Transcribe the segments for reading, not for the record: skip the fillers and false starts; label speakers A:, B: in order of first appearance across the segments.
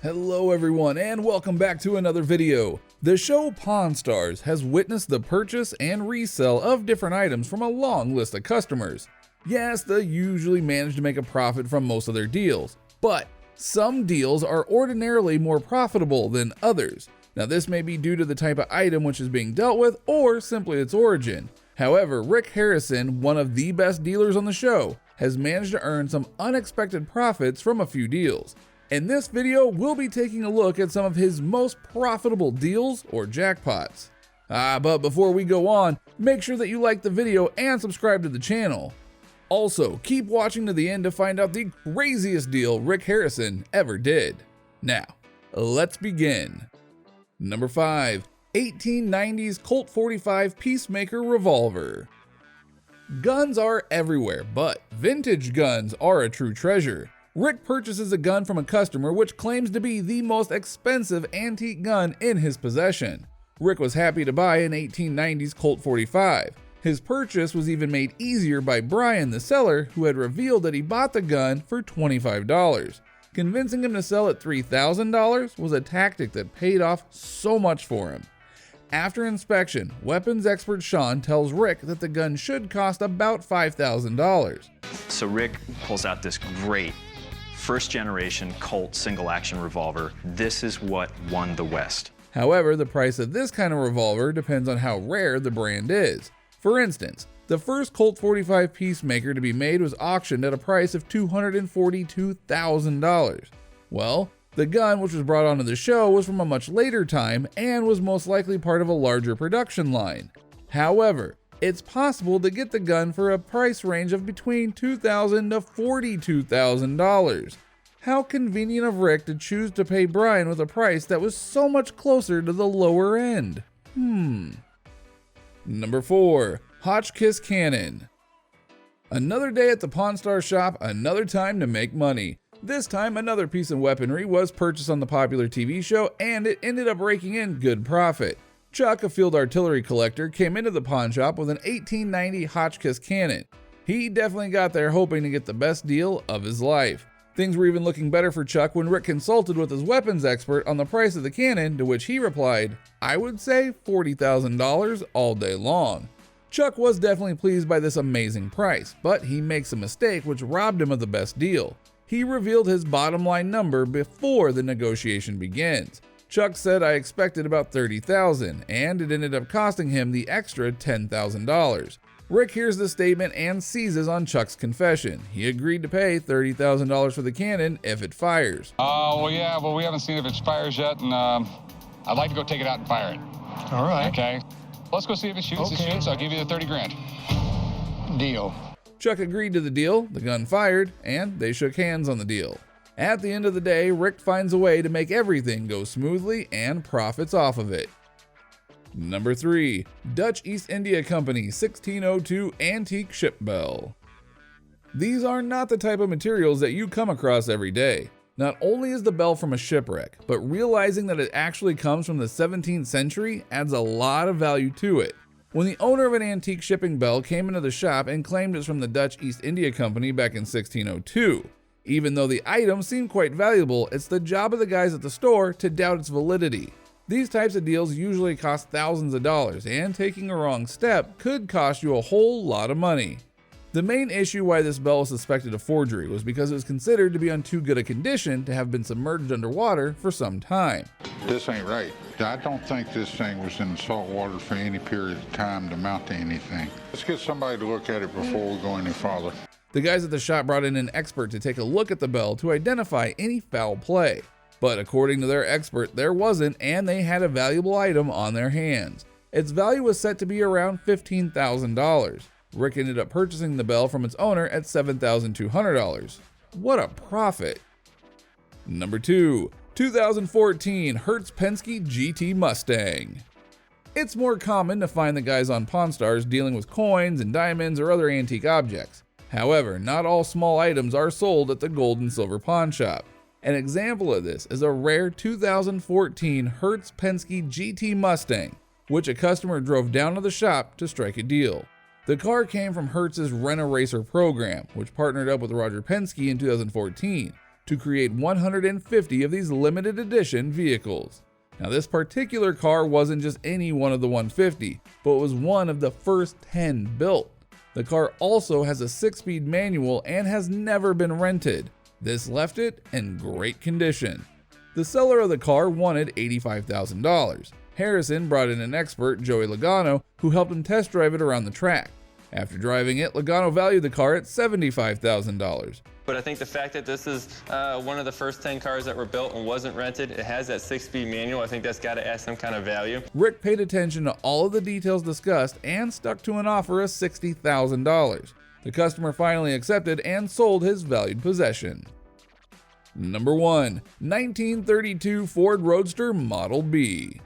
A: Hello everyone and welcome back to another video. The show Pawn Stars has witnessed the purchase and resale of different items from a long list of customers. Yes, they usually manage to make a profit from most of their deals, but some deals are ordinarily more profitable than others. Now this may be due to the type of item which is being dealt with or simply its origin. However, Rick Harrison, one of the best dealers on the show, has managed to earn some unexpected profits from a few deals. In this video, we'll be taking a look at some of his most profitable deals or jackpots. But before we go on, make sure that you like the video and subscribe to the channel. Also, keep watching to the end to find out the craziest deal Rick Harrison ever did. Now, let's begin. Number 5. 1890s Colt 45 Peacemaker Revolver. Guns are everywhere, but vintage guns are a true treasure. Rick purchases a gun from a customer which claims to be the most expensive antique gun in his possession. Rick was happy to buy an 1890s Colt 45. His purchase was even made easier by Brian, the seller, who had revealed that he bought the gun for $25. Convincing him to sell at $3,000 was a tactic that paid off so much for him. After inspection, weapons expert Sean tells Rick that the gun should cost about $5,000.
B: So Rick pulls out this great first generation Colt single action revolver. This is what won the West.
A: However, the price of this kind of revolver depends on how rare the brand is. For instance, the first Colt 45 Peacemaker to be made was auctioned at a price of $242,000. Well, the gun which was brought onto the show was from a much later time and was most likely part of a larger production line. However, it's possible to get the gun for a price range of between $2,000 to $42,000. How convenient of Rick to choose to pay Brian with a price that was so much closer to the lower end. Number 4. Hotchkiss Cannon. Another day at the Pawn Stars shop, another time to make money. This time, another piece of weaponry was purchased on the popular TV show, and it ended up raking in good profit. Chuck, a field artillery collector, came into the pawn shop with an 1890 Hotchkiss cannon. He definitely got there hoping to get the best deal of his life. Things were even looking better for Chuck when Rick consulted with his weapons expert on the price of the cannon, to which he replied, "I would say $40,000 all day long." Chuck was definitely pleased by this amazing price, but he makes a mistake which robbed him of the best deal. He revealed his bottom line number before the negotiation begins. Chuck said, "I expected about $30,000, and it ended up costing him the extra $10,000. Rick hears the statement and seizes on Chuck's confession. He agreed to pay $30,000 for the cannon if it fires.
C: Well, we haven't seen if it fires yet, and I'd like to go take it out and fire it.
D: All right.
C: Okay. Let's go see if it shoots.
D: Okay.
C: It shoots, I'll give you the 30 grand.
D: Deal.
A: Chuck agreed to the deal, the gun fired, and they shook hands on the deal. At the end of the day, Rick finds a way to make everything go smoothly and profits off of it. Number 3. Dutch East India Company 1602 Antique Ship Bell. These are not the type of materials that you come across every day. Not only is the bell from a shipwreck, but realizing that it actually comes from the 17th century adds a lot of value to it. When the owner of an antique shipping bell came into the shop and claimed it's from the Dutch East India Company back in 1602. Even though the item seemed quite valuable, it's the job of the guys at the store to doubt its validity. These types of deals usually cost thousands of dollars, and taking a wrong step could cost you a whole lot of money. The main issue why this bell was suspected of forgery was because it was considered to be on too good a condition to have been submerged underwater for some time.
E: This ain't right. I don't think this thing was in salt water for any period of time to amount to anything. Let's get somebody to look at it before we go any farther.
A: The guys at the shop brought in an expert to take a look at the bell to identify any foul play. But according to their expert, there wasn't, and they had a valuable item on their hands. Its value was set to be around $15,000. Rick ended up purchasing the bell from its owner at $7,200. What a profit! Number 2. 2014 Hertz Penske GT Mustang. It's more common to find the guys on Pawn Stars dealing with coins and diamonds or other antique objects. However, not all small items are sold at the gold and silver pawn shop. An example of this is a rare 2014 Hertz Penske GT Mustang, which a customer drove down to the shop to strike a deal. The car came from Hertz's Rent-A-Racer program, which partnered up with Roger Penske in 2014. to create 150 of these limited edition vehicles. Now, this particular car wasn't just any one of the 150, but was one of the first 10 built. The car also has a 6-speed manual and has never been rented. This left it in great condition. The seller of the car wanted $85,000. Harrison brought in an expert, Joey Logano, who helped him test drive it around the track. After driving it, Logano valued the car at $75,000.
F: But I think the fact that this is one of the first 10 cars that were built and wasn't rented, it has that 6-speed manual, I think that's got to add some kind of value.
A: Rick paid attention to all of the details discussed and stuck to an offer of $60,000. The customer finally accepted and sold his valued possession. Number 1. 1932 Ford Roadster Model B.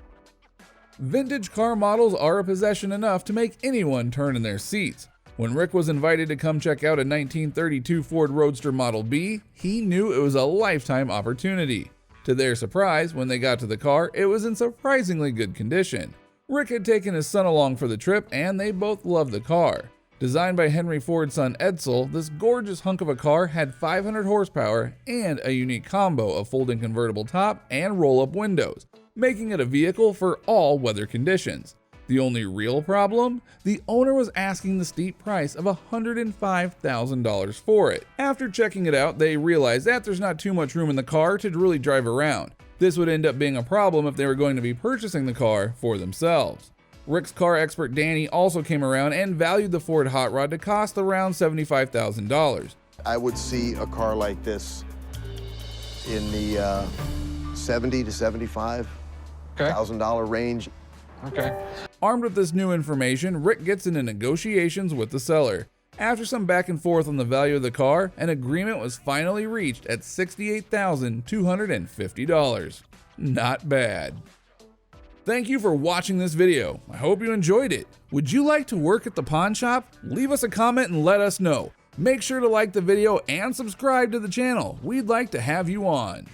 A: Vintage car models are a possession enough to make anyone turn in their seats. When Rick was invited to come check out a 1932 Ford Roadster Model B, he knew it was a lifetime opportunity. To their surprise, when they got to the car, it was in surprisingly good condition. Rick had taken his son along for the trip, and they both loved the car. Designed by Henry Ford's son Edsel, this gorgeous hunk of a car had 500 horsepower and a unique combo of folding convertible top and roll-up windows, making it a vehicle for all weather conditions. The only real problem? The owner was asking the steep price of $105,000 for it. After checking it out, they realized that there's not too much room in the car to really drive around. This would end up being a problem if they were going to be purchasing the car for themselves. Rick's car expert Danny also came around and valued the Ford Hot Rod to cost around $75,000.
G: I would see a car like this in the $70,000 to $75,000 range.
C: Okay.
A: Armed with this new information, Rick gets into negotiations with the seller. After some back and forth on the value of the car, an agreement was finally reached at $68,250. Not bad. Thank you for watching this video. I hope you enjoyed it. Would you like to work at the pawn shop? Leave us a comment and let us know. Make sure to like the video and subscribe to the channel. We'd like to have you on.